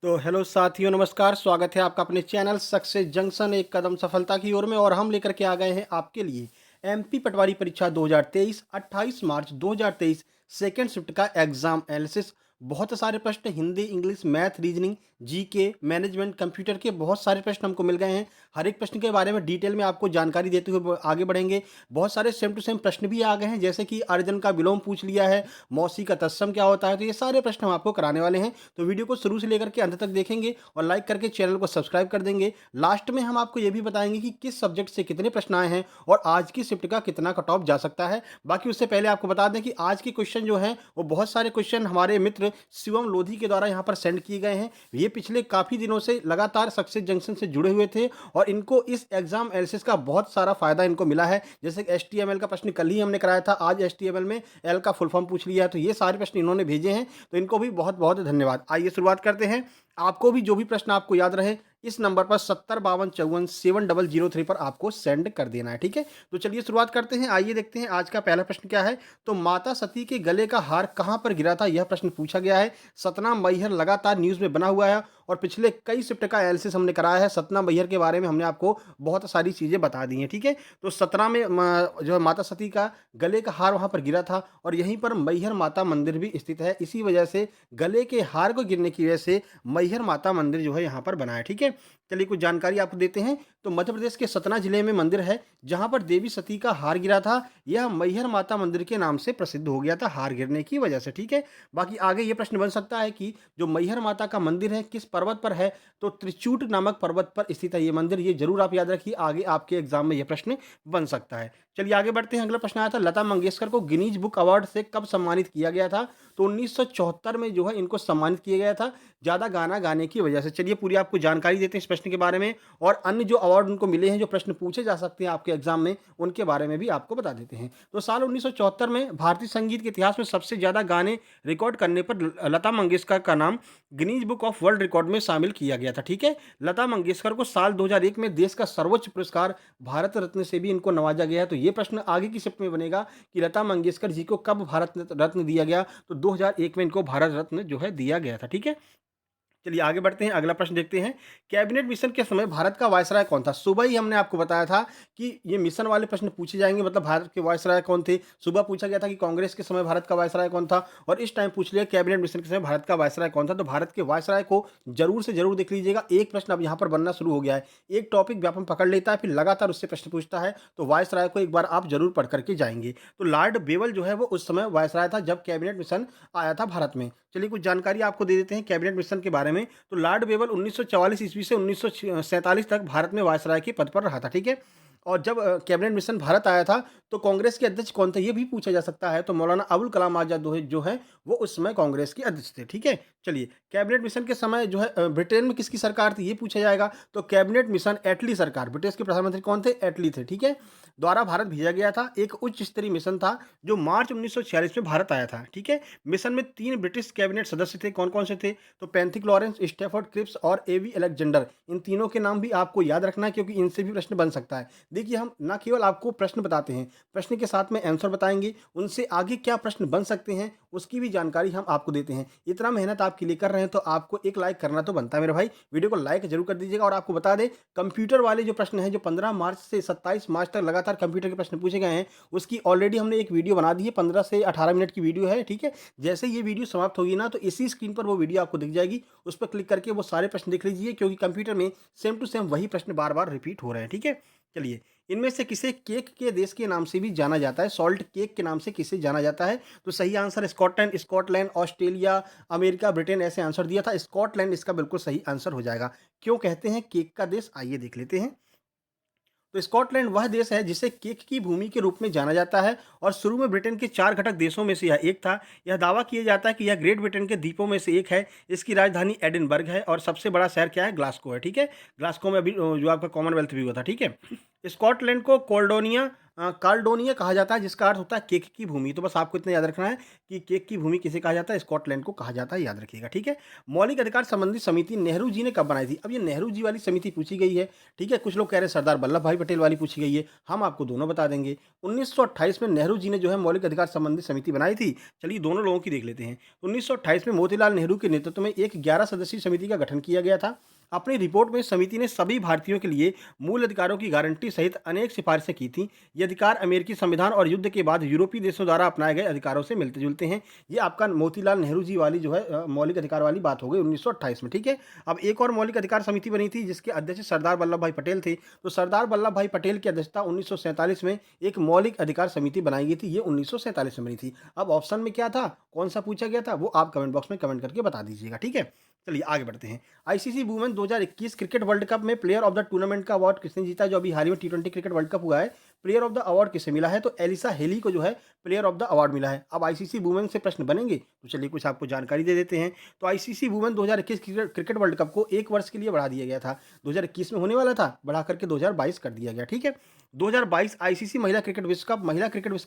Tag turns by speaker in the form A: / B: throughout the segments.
A: तो हेलो साथियों, नमस्कार। स्वागत है आपका अपने चैनल सक्सेस जंक्शन एक कदम सफलता की ओर में। और हम लेकर के आ गए हैं आपके लिए एमपी पटवारी परीक्षा 2023 28 मार्च 2023 सेकेंड शिफ्ट का एग्जाम एनालिसिस। बहुत सारे प्रश्न Hindi, English, math, reasoning, GK, management, computer के बहुत सारे प्रश्न हमको मिल गए हैं। हर एक प्रश्न के बारे में डिटेल में आपको जानकारी देते हुए आगे बढ़ेंगे। बहुत सारे सेम टू सेम प्रश्न भी आ गए हैं, जैसे कि अर्जन का विलोम पूछ लिया है, मौसी का तत्सम क्या होता है। तो ये सारे प्रश्न हम आपको कराने वाले हैं। तो वीडियो को शुरू से लेकर के अंत तक देखेंगे और लाइक करके चैनल को सब्सक्राइब कर देंगे। लास्ट में हम आपको ये भी बताएंगे कि किस सब्जेक्ट से कितने प्रश्न आए हैं और आज की शिफ्ट का कितना कट ऑफ जा सकता है। बाकी उससे पहले आपको बता दें कि आज के क्वेश्चन जो हैं वो बहुत सारे क्वेश्चन हमारे मित्र शिवम लोधी के द्वारा यहाँ पर सेंड किए गए हैं। ये पिछले काफ़ी दिनों से लगातार सक्सेस जंक्शन से जुड़े हुए थे और इनको इस एग्जाम एनालिसिस का बहुत सारा फायदा इनको मिला है। जैसे HTML का प्रश्न कल ही हमने कराया था, आज HTML में एल का फुल फॉर्म पूछ लिया है। तो ये सारे प्रश्न इन्होंने भेजे हैं, तो इनको भी बहुत बहुत धन्यवाद। आइए शुरुआत करते हैं। आपको भी जो भी प्रश्न आपको याद रहे इस नंबर पर 7052547003 पर आपको सेंड कर देना है, ठीक है। तो चलिए शुरुआत करते हैं। आइए देखते हैं आज का पहला प्रश्न क्या है। तो माता सती के गले का हार कहां पर गिरा था, यह प्रश्न पूछा गया है। सतनाम मैहर लगातार न्यूज में बना हुआ है और पिछले कई शिफ्ट का एनालिसिस हमने कराया है। सतना मैहर के बारे में हमने आपको बहुत सारी चीजें बता दी हैं, ठीक है। तो सतना में जो है माता सती का गले का हार वहां पर गिरा था और यहीं पर मैहर माता मंदिर भी स्थित है। इसी वजह से गले के हार को गिरने की वजह से मैहर माता मंदिर जो है यहाँ पर बना है, ठीक है। चलिए कुछ जानकारी आपको देते हैं। तो मध्य प्रदेश के सतना जिले में मंदिर है जहाँ पर देवी सती का हार गिरा था। यह मैहर माता मंदिर के नाम से प्रसिद्ध हो गया था हार गिरने की वजह से, ठीक है। बाकी आगे ये प्रश्न बन सकता है कि जो मैहर माता का मंदिर है किस पर्वत पर है। तो त्रिचूट नामक पर्वत पर स्थित है ये मंदिर। ये जरूर आप याद रखिए, आगे आपके एग्जाम में यह प्रश्न बन सकता है। चलिए आगे बढ़ते हैं। अगला प्रश्न आया था, लता मंगेशकर को गिनीज बुक अवार्ड से कब सम्मानित किया गया था। तो 1974 में जो है इनको सम्मानित किया गया था ज़्यादा गाना गाने की वजह से। चलिए पूरी आपको जानकारी देते हैं इस प्रश्न के बारे में और अन्य जो अवार्ड उनको मिले हैं, जो प्रश्न पूछे जा सकते हैं आपके एग्जाम में, उनके बारे में भी आपको बता देते हैं। तो साल 1974 में भारतीय संगीत के इतिहास में सबसे ज़्यादा गाने रिकॉर्ड करने पर लता मंगेशकर का नाम Guinness book of world record में शामिल किया गया था, ठीक है। लता मंगेशकर को साल 2001 में देश का सर्वोच्च पुरस्कार भारत रत्न से भी इनको नवाजा गया है। तो ये प्रश्न आगे की शिफ्ट में बनेगा कि लता मंगेशकर जी को कब भारत रत्न दिया गया। तो 2001 में इनको भारत रत्न जो है दिया गया था, ठीक है। चलिए आगे बढ़ते हैं। अगला प्रश्न देखते हैं। कैबिनेट मिशन के समय भारत का वायसराय कौन था। सुबह ही हमने आपको बताया था कि ये मिशन वाले प्रश्न पूछे जाएंगे, मतलब भारत के वायसराय कौन थे। सुबह पूछा गया था कि कांग्रेस के समय भारत का वायसराय कौन था और इस टाइम पूछ लिया कैबिनेट मिशन के समय भारत का वायसराय कौन था। तो भारत के वायसराय को जरूर से जरूर देख लीजिएगा। एक प्रश्न अब यहाँ पर बनना शुरू हो गया है। एक टॉपिक व्यापम पकड़ लेता है फिर लगातार उससे प्रश्न पूछता है। तो वायसराय को एक बार आप जरूर पढ़ करके जाएंगे। तो लॉर्ड बेवल जो है वो उस समय वायसराय था जब कैबिनेट मिशन आया था भारत में। चलिए कुछ जानकारी आपको दे देते हैं कैबिनेट मिशन के बारे में। तो लॉर्ड बेवल 1944 ईस्वी से 1947 तक भारत में वायसराय के पद पर रहा था, ठीक है। और जब कैबिनेट मिशन भारत आया था तो कांग्रेस के अध्यक्ष कौन थे ये भी पूछा जा सकता है। तो मौलाना अबुल कलाम आजाद जो है वो उस समय कांग्रेस के अध्यक्ष थे, ठीक है। चलिए कैबिनेट मिशन के समय जो है ब्रिटेन में किसकी सरकार थी ये पूछा जाएगा। तो कैबिनेट मिशन एटली सरकार, ब्रिटिश के प्रधानमंत्री कौन थे, एटली थे, ठीक है, द्वारा भारत भेजा गया था। एक उच्च स्तरीय मिशन था जो मार्च 1946 में भारत आया था, ठीक है। मिशन में 3 ब्रिटिश कैबिनेट सदस्य थे। कौन कौन से थे। तो पैंथिक लॉरेंस, स्टैफर्ड क्रिप्स और एवी अलेक्जेंडर। इन तीनों के नाम भी आपको याद रखना है क्योंकि इनसे भी प्रश्न बन सकता है। देखिए हम ना केवल आपको प्रश्न बताते हैं, प्रश्न के साथ में आंसर बताएंगे, उनसे आगे क्या प्रश्न बन सकते हैं उसकी भी जानकारी हम आपको देते हैं। इतना मेहनत आपके लिए कर रहे हैं तो आपको एक लाइक करना तो बनता है मेरे भाई। वीडियो को लाइक जरूर कर दीजिएगा। और आपको बता दें कंप्यूटर वाले जो प्रश्न हैं जो 15 मार्च से 27 मार्च तक लगातार कंप्यूटर के प्रश्न पूछे गए हैं, उसकी ऑलरेडी हमने एक वीडियो बना दी है। 15 से 18 मिनट की वीडियो है, ठीक है। जैसे ये वीडियो समाप्त होगी ना तो इसी स्क्रीन पर वो वीडियो आपको दिख जाएगी। उस पर क्लिक करके वो सारे प्रश्न देख लीजिए क्योंकि कंप्यूटर में सेम टू सेम वही प्रश्न बार बार रिपीट हो रहे हैं, ठीक है। चलिए इनमें से किसे केक के देश के नाम से भी जाना जाता है, सॉल्ट केक के नाम से किसे जाना जाता है। तो सही answer Scotland, Scotland, Australia, America, Britain ऐसे आंसर दिया था। स्कॉटलैंड इसका बिल्कुल सही आंसर हो जाएगा। क्यों कहते हैं केक का देश, आइए देख लेते हैं। तो स्कॉटलैंड वह देश है जिसे केक की भूमि के रूप में जाना जाता है और शुरू में ब्रिटेन के 4 घटक देशों में से यह एक था। यह दावा किया जाता है कि यह ग्रेट ब्रिटेन के द्वीपों में से एक है। इसकी राजधानी एडिनबर्ग है और सबसे बड़ा शहर क्या है, ग्लासगो है, ठीक है। ग्लासगो में अभी जो आपका कॉमनवेल्थ भी हुआ था, ठीक है। स्कॉटलैंड को कार्डोनिया कहा जाता है, जिसका अर्थ होता है केक की भूमि। तो बस आपको इतना याद रखना है कि केक की भूमि किसे कहा जाता है, स्कॉटलैंड को कहा जाता है, याद रखिएगा, ठीक है। मौलिक अधिकार संबंधी समिति नेहरू जी ने कब बनाई थी? अब ये नेहरू जी वाली समिति पूछी गई है, ठीक है। कुछ लोग कह रहे हैं सरदार वल्लभ भाई पटेल वाली पूछी गई है, हम आपको दोनों बता देंगे। 1928 में नेहरू जी ने जो है मौलिक अधिकार संबंधी समिति बनाई थी। चलिए दोनों लोगों की देख लेते हैं। 1928 में मोतीलाल नेहरू के नेतृत्व में एक 11 सदस्यीय समिति का गठन किया गया था। अपनी रिपोर्ट में समिति ने सभी भारतीयों के लिए मूल अधिकारों की गारंटी सहित अनेक सिफारिशें की थी। ये अधिकार अमेरिकी संविधान और युद्ध के बाद यूरोपीय देशों द्वारा अपनाए गए अधिकारों से मिलते जुलते हैं। ये आपका मोतीलाल नेहरू जी वाली जो है मौलिक अधिकार वाली बात हो गई 1928 में, ठीक है। अब एक और मौलिक अधिकार समिति बनी थी जिसके अध्यक्ष सरदार वल्लभ भाई पटेल थे। तो सरदार वल्लभ भाई पटेल की अध्यक्षता 1947 में एक मौलिक अधिकार समिति बनाई गई थी। ये 1947 में बनी थी। अब ऑप्शन में क्या था, कौन सा पूछा गया था, वो आप कमेंट बॉक्स में कमेंट करके बता दीजिएगा, ठीक है। चलिए आगे बढ़ते हैं। ICC women 2021 cricket world cup में प्लेयर ऑफ द टूर्नामेंट का अवार्ड किसने जीता? जो अभी हाल ही में टी20 क्रिकेट वर्ल्ड कप हुआ है, प्लेयर ऑफ द अवार्ड किसे मिला है? तो एलिसा हेली को जो है प्लेयर ऑफ द अवार्ड मिला है। अब आईसीसी वुमेन से प्रश्न बनेंगे, तो चलिए कुछ आपको जानकारी दे देते हैं। तो ICC women 2021 cricket world cup को 1 वर्ष के लिए बढ़ा दिया गया था। 2021 में होने वाला था, बढ़ा करके 2022 कर दिया गया, ठीक है। 2022 आईसीसी महिला क्रिकेट विश्व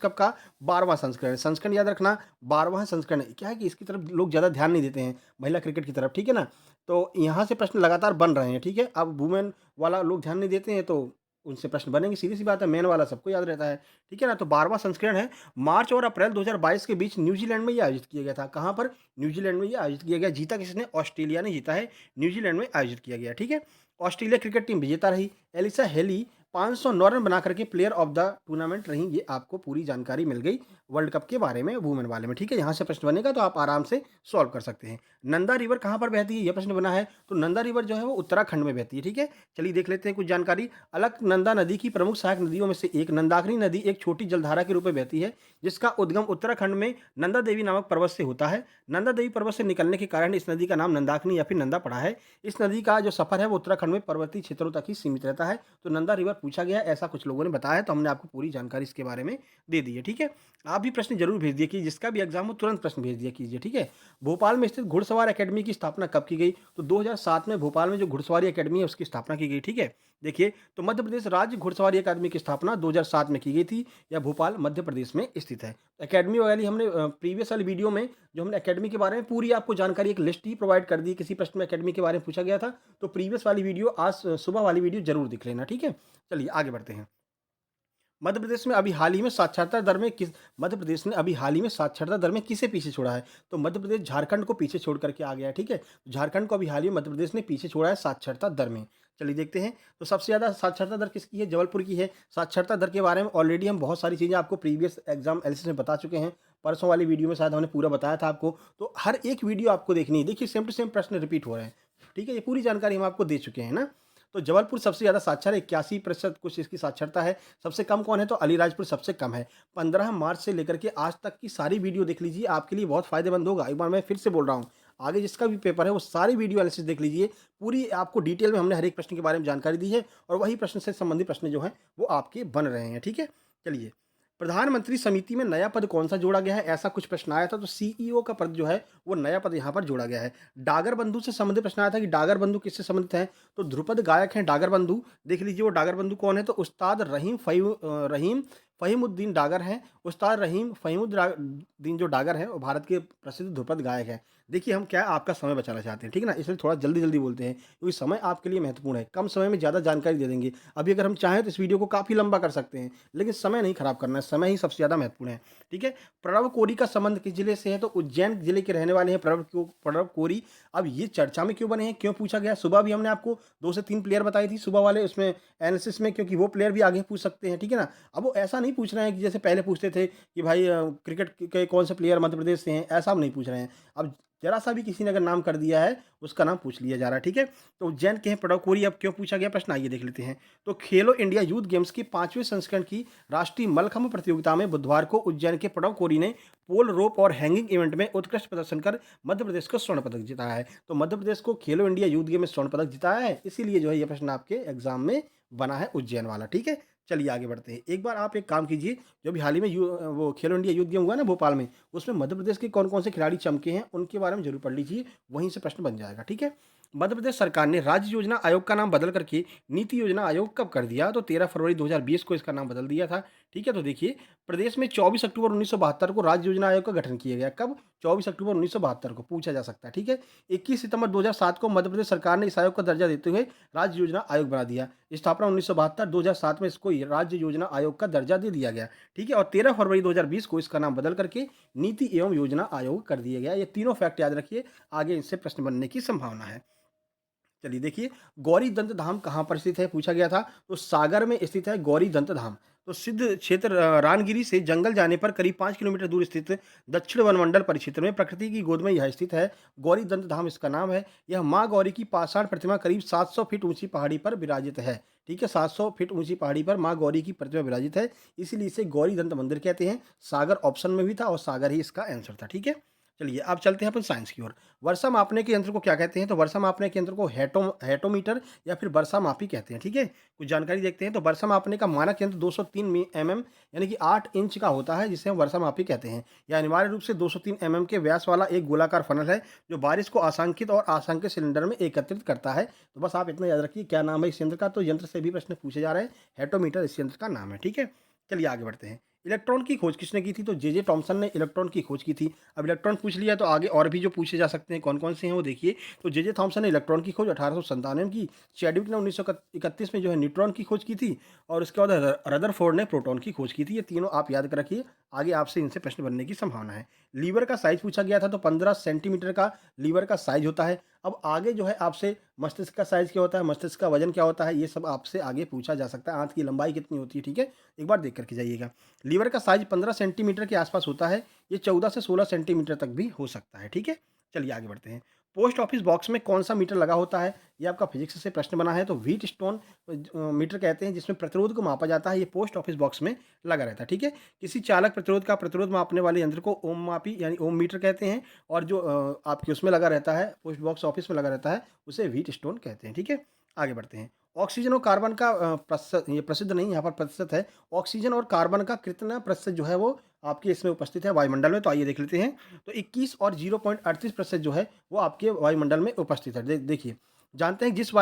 A: कप का 12वां संस्करण। संस्करण याद रखना, 12वां संस्करण। क्या है कि इसकी तरफ लोग ज़्यादा ध्यान नहीं देते हैं, महिला क्रिकेट की तरफ, ठीक है ना। तो यहाँ से प्रश्न लगातार बन रहे हैं, ठीक है। अब वुमेन वाला लोग ध्यान नहीं देते हैं, तो उनसे प्रश्न बनेंगे, सीधी सी बात है। मेन वाला सबको याद रहता है, ठीक है ना। तो 12वां संस्करण है। मार्च और अप्रैल 2022 के बीच न्यूजीलैंड में ये आयोजित किया गया था। कहाँ पर? न्यूजीलैंड में ये आयोजित किया गया। जीता किसने? ऑस्ट्रेलिया ने जीता है। न्यूजीलैंड में आयोजित किया गया, ठीक है। ऑस्ट्रेलिया क्रिकेट टीम विजेता रही। एलिसा हेली 509 रन बना करके प्लेयर ऑफ द टूर्नामेंट रही। ये आपको पूरी जानकारी मिल गई वर्ल्ड कप के बारे में, वुमेन वाले में, ठीक है। यहाँ से प्रश्न बनेगा तो आप आराम से सॉल्व कर सकते हैं। नंदा रिवर कहाँ पर बहती है? यह प्रश्न बना है। तो नंदा रिवर जो है वो उत्तराखंड में बहती है, ठीक है। चलिए देख लेते हैं कुछ जानकारी। अलकनंदा नदी की प्रमुख सहायक नदियों में से एक नंदाकिनी नदी एक छोटी जलधारा के रूप में बहती है, जिसका उद्गम उत्तराखंड में नंदा देवी नामक पर्वत से होता है। नंदा देवी पर्वत से निकलने के कारण इस नदी का नाम नंदाकिनी या फिर नंदा पड़ा है। इस नदी का जो सफर है वो उत्तराखंड में पर्वतीय क्षेत्रों तक ही सीमित रहता है। तो नंदा रिवर पूछा गया, ऐसा कुछ लोगों ने बताया, तो हमने आपको पूरी जानकारी इसके बारे में दे दी है, ठीक है। आप भी प्रश्न जरूर भेज दिए कि जिसका भी एग्जाम हो तुरंत प्रश्न भेज दिया कीजिए, ठीक है। भोपाल में स्थित घुड़सवार एकेडमी की स्थापना कब की गई? तो 2007 में भोपाल में जो घुड़सवारी एकेडमी है उसकी स्थापना की गई, ठीक है। देखिए, तो मध्य प्रदेश राज्य घुड़सवारी अकादमी की स्थापना 2007 में की गई थी। यह भोपाल मध्य प्रदेश में स्थित है। एकेडमी वाली हमने प्रीवियस वाली वीडियो में जो हमने एकेडमी के बारे में पूरी आपको जानकारी, एक लिस्ट ही प्रोवाइड कर दी। किसी प्रश्न में एकेडमी के बारे में पूछा गया था तो प्रीवियस वाली वीडियो, आज सुबह वाली वीडियो जरूर देख लेना, ठीक है। चलिए आगे बढ़ते हैं। मध्य प्रदेश में अभी हाल ही में साक्षरता दर में किस मध्य प्रदेश ने अभी हाल ही में साक्षरता दर में किसे पीछे छोड़ा है? तो मध्य प्रदेश झारखंड को पीछे छोड़ करके आ गया है, ठीक है। झारखंड को अभी हाल ही में मध्य प्रदेश ने पीछे छोड़ा है साक्षरता दर में। चलिए देखते हैं। तो सबसे ज़्यादा साक्षरता दर किसकी है? जबलपुर की है। साक्षरता दर के बारे में ऑलरेडी हम बहुत सारी चीज़ें आपको प्रीवियस एग्जाम एनालिसिस में बता चुके हैं। परसों वाली वीडियो में शायद हमने पूरा बताया था आपको। तो हर एक वीडियो आपको देखनी है। देखिए सेम टू सेम प्रश्न रिपीट हो रहे हैं, ठीक है। ये पूरी जानकारी हम आपको दे चुके हैं ना। तो जबलपुर सबसे ज़्यादा साक्षर है, 81% कुछ इसकी साक्षरता है। सबसे कम कौन है? तो अलीराजपुर सबसे कम है। 15 मार्च से लेकर के आज तक की सारी वीडियो देख लीजिए, आपके लिए बहुत फायदेमंद होगा। एक बार मैं फिर से बोल रहा हूँ, आगे जिसका भी पेपर है वो सारी वीडियो एनालिसिस देख लीजिए। पूरी आपको डिटेल में हमने हर एक प्रश्न के बारे में जानकारी दी है और वही प्रश्न से संबंधित प्रश्न जो हैं वो आपके बन रहे हैं, ठीक है। चलिए, प्रधानमंत्री समिति में नया पद कौन सा जोड़ा गया है? ऐसा कुछ प्रश्न आया था, तो सीईओ का पद जो है वो नया पद यहाँ पर जोड़ा गया है। डागर बंधु से संबंधित प्रश्न आया था कि डागर बंधु किससे संबंधित हैं? तो ध्रुपद गायक हैं डागर बंधु। देख लीजिए वो डागर बंधु कौन है? तो उस्ताद रहीम फ़हीमुद्दीन डागर हैं। उस्ताद रहीम फ़हीमुद्दीन जो डागर हैं वो भारत के प्रसिद्ध ध्रुपद गायक हैं। देखिए हम क्या आपका समय बचाना चाहते हैं, ठीक है ना, इसलिए थोड़ा जल्दी जल्दी बोलते हैं क्योंकि समय आपके लिए महत्वपूर्ण है। कम समय में ज़्यादा जानकारी दे देंगे। अभी अगर हम चाहें तो इस वीडियो को काफ़ी लंबा कर सकते हैं, लेकिन समय नहीं खराब करना है, समय ही सबसे ज़्यादा महत्वपूर्ण है, ठीक है। प्रणव कोरी का संबंध किस जिले से है? तो उज्जैन जिले के रहने वाले हैं प्रणव कोरी। अब ये चर्चा में क्यों बने हैं, क्यों पूछा गया? सुबह भी हमने आपको 2 से 3 प्लेयर बताई थी सुबह वाले उसमें एनालिसिस में, क्योंकि वो प्लेयर भी आगे पूछ सकते हैं, ठीक है ना। अब वो ऐसा नहीं पूछ रहे हैं कि जैसे पहले पूछते थे कि भाई क्रिकेट के कौन से प्लेयर मध्य प्रदेश से हैं, ऐसा हम नहीं पूछ रहे हैं। अब जरा सा भी किसी ने अगर नाम कर दिया है उसका नाम पूछ लिया जा रहा है, ठीक है। तो उज्जैन के हैं प्रणव कोरी। अब क्यों पूछा गया प्रश्न, आइए देख लेते हैं। तो खेलो इंडिया यूथ गेम्स की 5वें संस्करण की राष्ट्रीय मल्लखंभ प्रतियोगिता में बुधवार को उज्जैन के प्रणव कोरी ने पोल रोप और हैंगिंग इवेंट में उत्कृष्ट प्रदर्शन कर मध्य प्रदेश को स्वर्ण पदक जिताया है। तो मध्य प्रदेश को खेलो इंडिया यूथ गेम में स्वर्ण पदक जिताया है, इसीलिए जो है ये प्रश्न आपके एग्जाम में बना है उज्जैन वाला, ठीक है। चलिए आगे बढ़ते हैं। एक बार आप एक काम कीजिए, जो भी हाल ही में वो खेलो इंडिया यूथ गेम हुआ ना भोपाल में, उसमें मध्य प्रदेश के कौन कौन से खिलाड़ी चमके हैं उनके बारे में जरूर पढ़ लीजिए, वहीं से प्रश्न बन जाएगा, ठीक है। मध्य प्रदेश सरकार ने राज्य योजना आयोग का नाम बदल करके नीति योजना आयोग कब कर दिया? तो 13 फरवरी 2020 को इसका नाम बदल दिया था। ठीक है, तो देखिए प्रदेश में 24 अक्टूबर 1972 को राज्य योजना आयोग का गठन किया गया। कब? 24 अक्टूबर 1972 को पूछा जा सकता है। ठीक है, 21 सितंबर 2007 को मध्य प्रदेश सरकार ने इस आयोग का दर्जा देते हुए राज्य योजना आयोग बना दिया। स्थापना 1972, 2007 में इसको राज्य योजना आयोग का दर्जा दे दिया गया। ठीक है, और 13 फरवरी 2020 को इसका नाम बदल करके नीति एवं योजना आयोग कर दिया गया। ये तीनों फैक्ट याद रखिए, आगे इससे प्रश्न बनने की संभावना है। चलिए देखिए, गौरी दंत धाम कहाँ पर स्थित है पूछा गया था, तो सागर में स्थित है गौरी दंत धाम। तो सिद्ध क्षेत्र रानगिरी से जंगल जाने पर करीब 5 किलोमीटर दूर स्थित दक्षिण वनमंडल परिक्षेत्र में प्रकृति की गोद में यह स्थित है। गौरी दंत धाम इसका नाम है। यह माँ गौरी की पाषाण प्रतिमा करीब 700 फीट ऊंची पहाड़ी पर विराजित है। ठीक है, 700 फीट ऊंची पहाड़ी पर माँ गौरी की प्रतिमा विराजित है, इसीलिए इसे गौरी दंत मंदिर कहते हैं। सागर ऑप्शन में भी था और सागर ही इसका आंसर था। ठीक है, चलिए अब चलते हैं अपन साइंस की ओर। वर्षा मापने के यंत्र को क्या कहते हैं? तो वर्षा मापने के यंत्र को हेटोमीटर या फिर वर्षा मापी कहते हैं। ठीक है, कुछ जानकारी देखते हैं। तो वर्षा मापने का मानक यंत्र 203 mm यानी कि 8 इंच का होता है, जिसे हम वर्षा मापी कहते हैं। यह अनिवार्य रूप से 203 mm के व्यास वाला एक गोलाकार फनल है, जो बारिश को आसांकित और आशंकित सिलेंडर में एकत्रित करता है। तो बस आप इतना याद रखिए क्या नाम है इस यंत्र का। तो यंत्र से भी प्रश्न पूछे जा रहे हैं, हेटोमीटर इस यंत्र का नाम है। ठीक है, चलिए आगे बढ़ते हैं। इलेक्ट्रॉन की खोज किसने की थी? तो जे टॉमसन ने इलेक्ट्रॉन की खोज की थी। अब इलेक्ट्रॉन पूछ लिया तो आगे और भी जो पूछे जा सकते हैं कौन कौन से हैं वो देखिए। तो जे थॉमसन ने इलेक्ट्रॉन की खोज 1897 में की। चैडविक ने 1931 में जो है न्यूट्रॉन की खोज की थी, और उसके बाद रदरफोर्ड ने प्रोटॉन की खोज की थी। ये तीनों आप याद कर रखिए, आगे आपसे इनसे प्रश्न बनने की संभावना है। लीवर का साइज पूछा गया था, तो 15 सेंटीमीटर का लीवर का साइज होता है। अब आगे जो है आपसे मस्तिष्क का साइज क्या होता है, मस्तिष्क का वजन क्या होता है, ये सब आपसे आगे पूछा जा सकता है। आंत की लंबाई कितनी होती है, ठीक है, एक बार देख करके जाइएगा। लीवर का साइज 15 सेंटीमीटर के आसपास होता है। ये 14 से 16 सेंटीमीटर तक भी हो सकता है। ठीक है, चलिए आगे बढ़ते हैं। पोस्ट ऑफिस बॉक्स में कौन सा मीटर लगा होता है? ये आपका फिजिक्स से प्रश्न बना है। तो व्हीट स्टोन मीटर कहते हैं, जिसमें प्रतिरोध को मापा जाता है। ये पोस्ट ऑफिस बॉक्स में लगा रहता है। ठीक है, किसी चालक प्रतिरोध का प्रतिरोध मापने वाले यंत्र को ओम मापी यानी ओम मीटर कहते हैं, और जो आपके उसमें लगा रहता है, पोस्ट बॉक्स ऑफिस में लगा रहता है, उसे व्हीट स्टोन कहते हैं। ठीक है, आगे बढ़ते हैं। ऑक्सीजन और कार्बन का ये प्रसिद्ध नहीं, यहाँ पर प्रतिशत है। ऑक्सीजन और कार्बन का कितना प्रतिशत जो है वो आपके इसमें उपस्थित है वायुमंडल में? तो आइए देख लेते हैं। तो 21 और 0.38% जो है वो आपके वायुमंडल में उपस्थित है। देखिए, जानते हैं जिस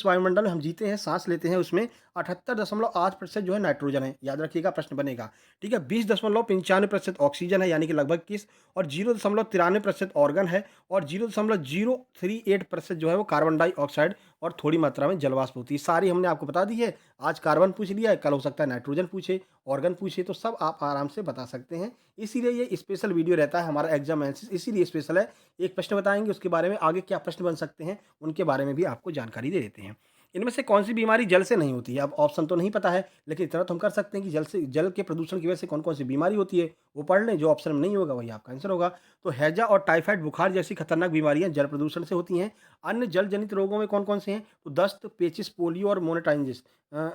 A: वायुमंडल में हम जीते हैं, सांस लेते हैं, उसमें 78.8% जो है नाइट्रोजन है। याद रखिएगा, प्रश्न बनेगा। ठीक है, 20.95% ऑक्सीजन है, यानी कि लगभग 21, और 0.93% ऑर्गन है, और 0.038% जो है वो कार्बन डाइऑक्साइड और थोड़ी मात्रा में जलवाष्प होती है। सारी हमने आपको बता दी है। आज कार्बन पूछ लिया है, कल हो सकता है नाइट्रोजन पूछे, ऑर्गन पूछे, तो सब आप आराम से बता सकते हैं। इसीलिए ये स्पेशल वीडियो रहता है हमारा एग्जाम एनालिसिस, इसीलिए स्पेशल है। एक प्रश्न बताएंगे, उसके बारे में आगे क्या प्रश्न बन सकते हैं उनके बारे में भी आपको जानकारी दे देते हैं। इनमें से कौन सी बीमारी जल से नहीं होती है? अब ऑप्शन तो नहीं पता है, लेकिन इतना तो हम कर सकते हैं कि जल के प्रदूषण की वजह से कौन कौन सी बीमारी होती है वो पढ़ लें। जो ऑप्शन में नहीं होगा वही आपका आंसर होगा। तो हैजा और टाइफाइड बुखार जैसी खतरनाक बीमारियां जल प्रदूषण से होती हैं। अन्य जल जनित रोगों में कौन कौन से हैं? तो दस्त, पेचिस, पोलियो और मोनेटाइटिस,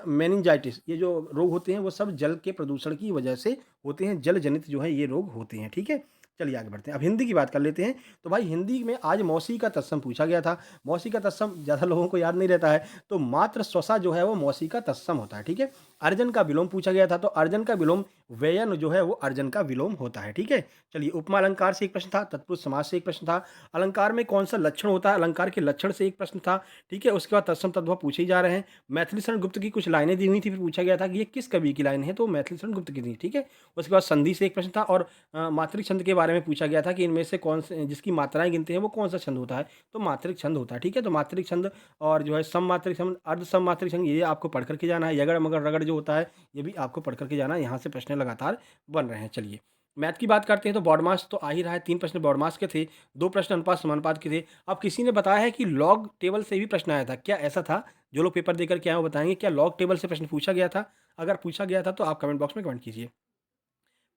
A: मेनिंजाइटिस, ये जो रोग होते हैं वो सब जल के प्रदूषण की वजह से होते हैं। जल जनित जो है ये रोग होते हैं। ठीक है, चलिए आगे बढ़ते हैं। अब हिंदी की बात कर लेते हैं। तो भाई हिंदी में आज मौसी का तत्सम पूछा गया था। मौसी का तत्सम ज़्यादा लोगों को याद नहीं रहता है, तो मात्र स्वसा जो है वो मौसी का तत्सम होता है। ठीक है, अर्जन का विलोम पूछा गया था, तो अर्जन का विलोम व्ययन जो है वो अर्जन का विलोम होता है। ठीक है, चलिए उपमा अलंकार से एक प्रश्न था, तत्पुरुष समास से एक प्रश्न था, अलंकार में कौन सा लक्षण होता है, अलंकार के लक्षण से एक प्रश्न था। ठीक है, उसके बाद तत्सम तद्भव पूछे ही जा रहे हैं। मैथिली शरण गुप्त की कुछ लाइनें दी हुई थी, फिर पूछा गया था कि ये किस कवि की लाइन है, तो मैथिली शरण गुप्त की थी। ठीक है, उसके बाद संधि से एक प्रश्न था, और मात्रिक छंद के बारे में पूछा गया था कि इनमें से कौन से जिसकी मात्राएं गिनते हैं वो कौन सा छंद होता है, तो मात्रिक छंद होता है। ठीक है, तो मात्रिक छंद और जो है सम मात्रिक छंद, अर्ध सम मात्रिक छंद, ये आपको पढ़ करके जाना है। यगड़ मगड़ रगड़ जो होता है ये भी आपको पढ़ करके जाना है। यहाँ से प्रश्न लगातार बन रहे हैं। चलिए मैथ की बात करते हैं, तो बॉड मास तो आ ही रहा है। 3 प्रश्न बॉड मास के थे, 2 प्रश्न अनुपात समानुपात के थे। अब किसी ने बताया है कि लॉग टेबल से भी प्रश्न आया था, क्या ऐसा था? जो लोग पेपर देकर के आए वो बताएंगे क्या लॉग टेबल से प्रश्न पूछा गया था। अगर पूछा गया था तो आप कमेंट बॉक्स में कमेंट कीजिए।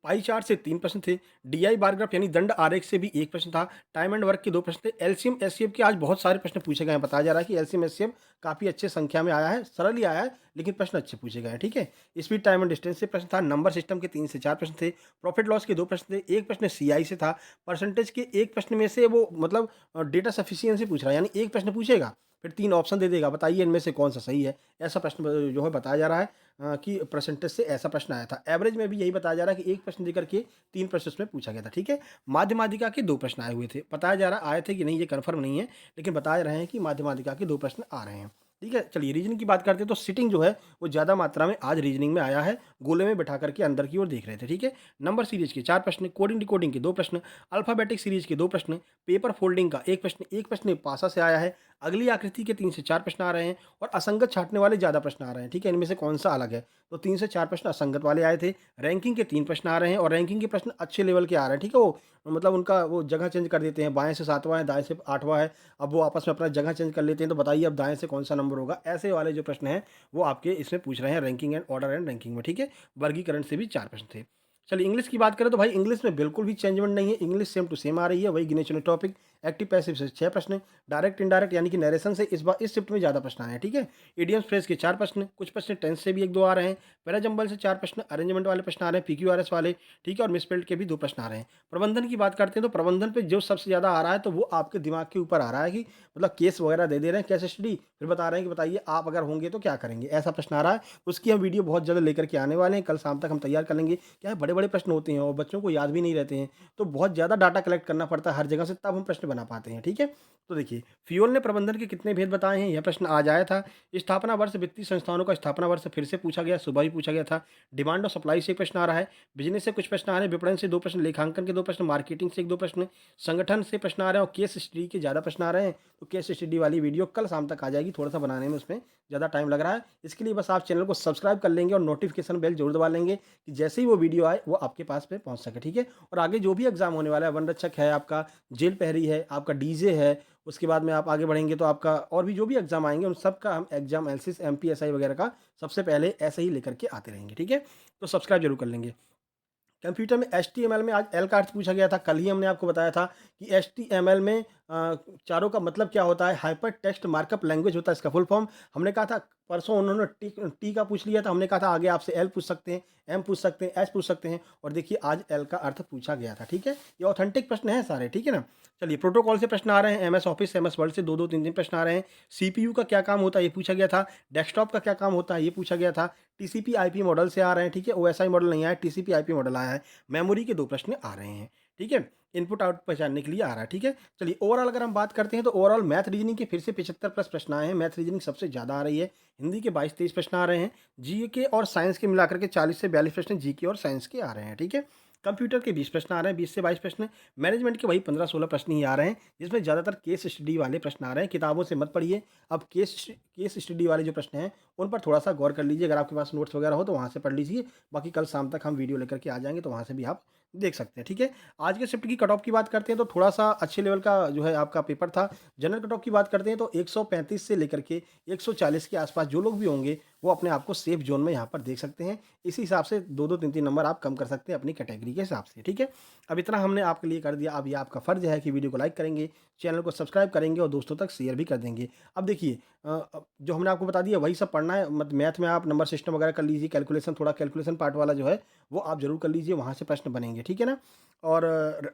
A: पाई चार्ट से 3 प्रश्न थे। डीआई बार ग्राफ यानी दंड आरेख से भी 1 प्रश्न था। टाइम एंड वर्क के 2 प्रश्न थे। एलसीएम एचसीएफ के आज बहुत सारे प्रश्न पूछे गए हैं। बताया जा रहा है कि एलसीएम एचसीएफ काफ़ी अच्छे संख्या में आया है, सरल ही आया है, लेकिन प्रश्न अच्छे पूछे गए हैं। ठीक है, स्पीड टाइम एंड डिस्टेंस से प्रश्न था। नंबर सिस्टम के 3 से 4 प्रश्न थे। प्रॉफिट लॉस के 2 प्रश्न थे। 1 प्रश्न सीआई से था। परसेंटेज के 1 प्रश्न में से वो मतलब डेटा सफिशिएंसी पूछ रहा है, यानी 1 प्रश्न पूछेगा फिर 3 ऑप्शन दे देगा, बताइए इनमें से कौन सा सही है। ऐसा प्रश्न जो है बताया जा रहा है कि परसेंटेज से ऐसा प्रश्न आया था। एवरेज में भी यही बताया जा रहा है कि 1 प्रश्न देकर के 3 प्रश्न उसमें पूछा गया था, ठीक है। माध्यमाधिका के 2 प्रश्न आए हुए थे। बताया जा रहा आए थे कि नहीं ये कन्फर्म नहीं है, लेकिन बता रहे हैं कि माध्यमाधिका के 2 प्रश्न आ रहे हैं। ठीक है, चलिए रीजनिंग की बात करते हैं तो सिटिंग जो है वो ज़्यादा मात्रा में आज रीजनिंग में आया है। गोले में बैठा करके अंदर की ओर देख रहे थे, ठीक है। नंबर सीरीज के 4 प्रश्न, कोडिंग डिकोडिंग के 2 प्रश्न, अल्फाबेटिक सीरीज के 2 प्रश्न, पेपर फोल्डिंग का 1 प्रश्न पासा से आया है। अगली आकृति के 3 से 4 प्रश्न आ रहे हैं और असंगत छाँटने वाले ज़्यादा प्रश्न आ रहे हैं, ठीक है। इनमें से कौन सा अलग है? तो 3 से 4 प्रश्न असंगत वाले आए थे। रैंकिंग के 3 प्रश्न आ रहे हैं और रैंकिंग के प्रश्न अच्छे लेवल के आ रहे हैं, ठीक है। वो मतलब उनका वो जगह चेंज कर देते हैं, बाएँ से 7वाँ है, दाएँ से 8वाँ है। अब वो आपस में अपना जगह चेंज कर लेते हैं, तो बताइए अब दाएँ से कौन-सा नंबर होगा? ऐसे वाले जो प्रश्न हैं, वो आपके इसमें पूछ रहे हैं ranking and order and ranking में, ठीक है। वर्गीकरण से भी 4 प्रश्न थे। चलिए इंग्लिश की बात करें तो भाई इंग्लिश में बिल्कुल भी चेंजमेंट नहीं है, इंग्लिश सेम टू सेम आ रही है, वही गिने चुने टॉपिक। एक्टिव पैसिव से 6 प्रश्न, डायरेक्ट इनडायरेक्ट यानी कि नरेशन से इस बार इस शिफ्ट में ज़्यादा प्रश्न आए हैं, ठीक है। इडियम्स फ्रेज के 4 प्रश्न, कुछ प्रश्न टेंस से भी 1-2 आ रहे हैं, पैराजंबल से 4 प्रश्न, अरेंजमेंट वाले प्रश्न आ रहे हैं, पीक्यूआरएस वाले, ठीक है, और मिसस्पेल्ड के भी 2 प्रश्न आ रहे हैं। प्रबंधन की बात करते हैं तो प्रबंधन पे जो सबसे ज़्यादा आ रहा है तो वो आपके दिमाग के ऊपर आ रहा है कि मतलब केस वगैरह दे रहे हैं, केस स्टडी, फिर बता रहे हैं कि बताइए आप अगर होंगे तो क्या करेंगे? ऐसा प्रश्न आ रहा है, उसकी हम वीडियो बहुत जल्द लेकर के आने वाले हैं, कल शाम तक हम तैयार कर लेंगे। क्या है बड़े-बड़े प्रश्न होते हैं और बच्चों को याद भी नहीं रहते हैं, तो बहुत ज़्यादा डाटा कलेक्ट करना पड़ता है हर जगह से, तब हम प्रश्न बना पाते हैं, ठीक है। तो देखिए, फियोल ने प्रबंधन के कितने भेद बताए हैं? यह प्रश्न आज आया था। स्थापना वर्ष वित्तीय संस्थानों का स्थापना वर्ष फिर से पूछा गया, सुबह ही पूछा गया था। डिमांड और सप्लाई से एक प्रश्न आ रहा है, बिजनेस से कुछ प्रश्न आ रहे हैं, विपणन से 2 प्रश्न, लेखांकन के 2 प्रश्न, मार्केटिंग से 1-2 प्रश्न, संगठन से प्रश्न आ रहे हैं और केस स्टडी के ज़्यादा प्रश्न आ रहे हैं। तो केस स्टडी वाली वीडियो कल शाम तक आ जाएगी, थोड़ा-सा बनाने में उसमें ज़्यादा टाइम लग रहा है। इसके लिए बस आप चैनल को सब्सक्राइब कर लेंगे और नोटिफ़िकेशन बेल ज़रूर दबा लेंगे कि जैसे ही वो वीडियो आए, वो आपके पास पे पहुँच सके, ठीक है? और आगे जो भी एग्ज़ाम होने वाला है, वन रक्षक है, आपका जेल प्रहरी है, आपका डीजे है, उसके बाद में आप आगे बढ़ेंगे तो आपका और भी जो भी एग्ज़ाम आएँगे, उन सब का हम एग्ज़ाम एनालिसिस, एमपीएसआई वगैरह का सबसे पहले ऐसे ही लेकर के आते रहेंगे, ठीक है? तो सब्सक्राइब ज़रूर कर लेंगे। कंप्यूटर में एचटीएमएल में आज एल का अर्थ पूछा गया था। कल ही हमने आपको बताया था कि एचटीएमएल में चारों का मतलब क्या होता है? हाइपर टेक्स्ट मार्कअप लैंग्वेज होता है इसका फुल फॉर्म। हमने कहा था परसों उन्होंने टी का पूछ लिया था, हमने कहा था आगे आपसे एल पूछ सकते हैं, एम पूछ सकते हैं, एच पूछ सकते हैं और देखिए आज एल का अर्थ पूछा गया था, ठीक है? ये ऑथेंटिक प्रश्न हैं सारे, ठीक है ना? चलिए प्रोटोकॉल से प्रश्न आ रहे हैं, एमएस ऑफिस, एमएस वर्ड से 2-2 3-3 प्रश्न आ रहे हैं। सीपीयू का क्या काम होता है? ये पूछा गया था। डेस्कटॉप का क्या काम होता है? ये पूछा गया था। टीसीपी आईपी मॉडल से आ रहे हैं, ठीक है? ओएसआई मॉडल नहीं आया, टीसीपी आईपी मॉडल आया है। मेमोरी के 2 प्रश्न आ रहे हैं, ठीक है? इनपुट आउटपुट पहचानने के लिए आ रहा है, ठीक है? चलिए ओवरऑल अगर हम बात करते हैं तो ओवरऑल मैथ रीजनिंग के फिर से 75 प्लस प्रश्न आए हैं। मैथ रीजनिंग सबसे ज़्यादा आ रही है। हिंदी के 22-23 प्रश्न आ रहे हैं। जीके और साइंस के मिलाकर के 40 से 42 प्रश्न जीके और साइंस के आ रहे हैं, ठीक है? कंप्यूटर के 20 प्रश्न आ रहे हैं, 20 से 22 प्रश्न। मैनेजमेंट के वही 15-16 प्रश्न ही आ रहे हैं, जिसमें ज़्यादातर केस स्टडी वाले प्रश्न आ रहे हैं। किताबों से मत पढ़िए। अब केस स्टडी वाले जो प्रश्न हैं, उन पर थोड़ा-सा गौर कर लीजिए। अगर आपके पास नोट्स वगैरह हो तो वहाँ से पढ़ लीजिए। बाकी कल शाम तक हम वीडियो लेकर के आ जाएँगे, तो वहाँ से भी आप देख सकते हैं, ठीक है? आज के शिफ्ट की कट ऑफ की बात करते हैं तो थोड़ा-सा अच्छे लेवल का जो है आपका पेपर था। जनरल कट ऑफ की बात करते हैं तो 135 से लेकर के 140 के आसपास जो लोग भी होंगे, वो अपने आप को सेफ ज़ोन में यहाँ पर देख सकते हैं। इसी हिसाब से 2-2 3-3 नंबर आप कम कर सकते हैं अपनी कैटेगरी के हिसाब से, ठीक है? अब इतना हमने आपके लिए कर दिया, अब ये आपका फ़र्ज़ है कि वीडियो को लाइक करेंगे, चैनल को सब्सक्राइब करेंगे और दोस्तों तक शेयर भी कर देंगे। अब देखिए जो हमने आपको बता दिया वही सब पढ़ना है। मैथ में आप नंबर सिस्टम वगैरह कर लीजिए, कैलकुलेशन थोड़ा कैलकुलेशन पार्ट वाला जो है, वो आप ज़रूर कर लीजिए, वहाँ से प्रश्न बनेंगे, ठीक है ना? और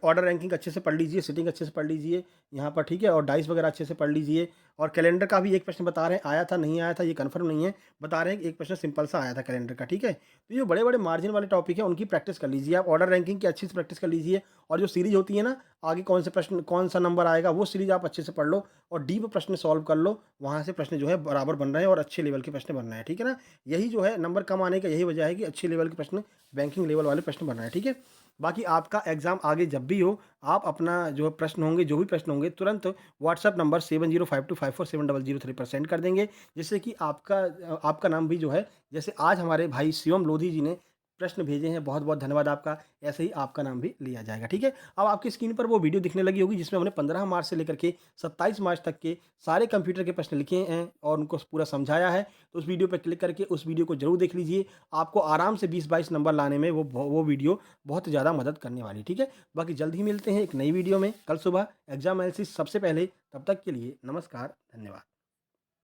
A: ऑर्डर रैंकिंग अच्छे से पढ़ लीजिए, सिटिंग अच्छे से पढ़ लीजिए यहाँ पर, ठीक है? और डाइस वगैरह अच्छे से पढ़ लीजिए और कैलेंडर का भी एक प्रश्न बता रहे हैं, आया था, नहीं आया था, ये कन्फर्म नहीं है। बता रहे हैं कि एक प्रश्न सिंपल सा आया था कैलेंडर का, ठीक है? तो ये बड़े-बड़े मार्जिन वाले टॉपिक हैं, उनकी प्रैक्टिस कर लीजिए आप। ऑर्डर रैंकिंग की अच्छी से प्रैक्टिस कर लीजिए और जो सीरीज़ होती है ना, आगे कौन से प्रश्न कौन-सा नंबर आएगा, वो सीरीज़ आप अच्छे से पढ़ लो और डीप प्रश्न सॉल्व कर लो। वहाँ से प्रश्न जो है बराबर बन रहे हैं और अच्छे लेवल के प्रश्न बन रहे हैं, ठीक है ना? यही जो है नंबर कम आने का यही वजह है कि अच्छे लेवल के प्रश्न, बैंकिंग लेवल वाले प्रश्न बन रहे हैं, ठीक है? बाकी आपका एग्ज़ाम आगे जब भी हो, आप अपना जो प्रश्न होंगे, जो भी प्रश्न होंगे, तुरंत व्हाट्सएप नंबर 7052547003 पर सेंड कर देंगे, जिससे कि आपका नाम भी जो है, जैसे आज हमारे भाई शिवम लोधी जी ने प्रश्न भेजे हैं, बहुत-बहुत धन्यवाद आपका। ऐसे ही आपका नाम भी लिया जाएगा, ठीक है? अब आपकी स्क्रीन पर वो वीडियो दिखने लगी होगी जिसमें हमने 15 मार्च से लेकर के 27 मार्च तक के सारे कंप्यूटर के प्रश्न लिखे हैं और उनको पूरा समझाया है। तो उस वीडियो पे क्लिक करके उस वीडियो को ज़रूर देख लीजिए। आपको आराम से 20-22 नंबर लाने में वो वीडियो बहुत ज़्यादा मदद करने वाली है, ठीक है? बाकी जल्द ही मिलते हैं एक नई वीडियो में कल सुबह एग्ज़ाम एनालिसिस सबसे पहले। तब तक के लिए नमस्कार, धन्यवाद।